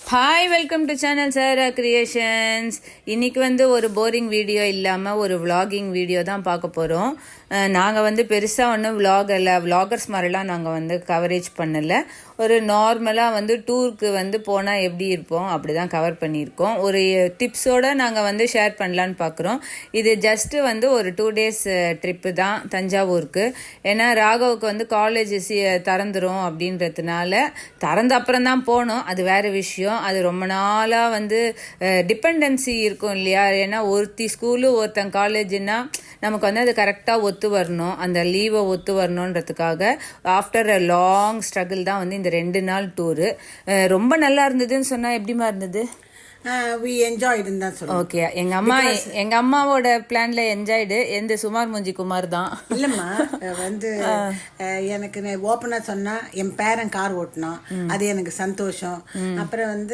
Hi, welcome to channel Sara creations. இன்னைக்கு வந்து ஒரு போரிங் வீடியோ இல்லாமல் ஒரு vlogging வீடியோ தான் பார்க்க போகிறோம். நாங்கள் வந்து பெருசாக ஒன்றும் vloggers மாதிரிலாம் நாங்கள் வந்து கவரேஜ் பண்ணலை. ஒரு நார்மலாக வந்து டூருக்கு வந்து போனால் எப்படி இருப்போம் அப்படி தான் கவர் பண்ணியிருக்கோம். ஒரு டிப்ஸோடு நாங்கள் வந்து ஷேர் பண்ணலான்னு பார்க்குறோம். இது ஜஸ்ட்டு வந்து ஒரு 2 days ட்ரிப்பு தான் தஞ்சாவூருக்கு. ஏன்னா ராகவுக்கு வந்து காலேஜ் திறந்துரும் அப்படின்றதுனால திறந்த அப்புறம் தான் போனோம், அது வேறு விஷயம். அது ரொம்ப நாளாக வந்து டிபெண்டன்சி இருக்கும் இல்லையா? ஏன்னா ஒருத்தி ஸ்கூலு ஒருத்தன் காலேஜுன்னா நமக்கு வந்து அது கரெக்டாக ஒத்து வரணும், அந்த லீவை ஒத்து வரணுன்றதுக்காக ஆஃப்டர் அ லாங் ஸ்ட்ரகிள் தான் வந்து இந்த 2 நாள் டூரு. ரொம்ப நல்லா இருந்ததுன்னு சொன்னால் எப்படிமா இருந்தது? ஓகே, எங்க அம்மாவோட பிளான்ல என்ஜாய்டு. எந்த சுமார் மூஞ்சி குமார் தான் இல்லம்மா. வந்து எனக்கு ஓப்பனா சொன்னா என் பேரன் கார் ஓட்டினான், அது எனக்கு சந்தோஷம். அப்புறம் வந்து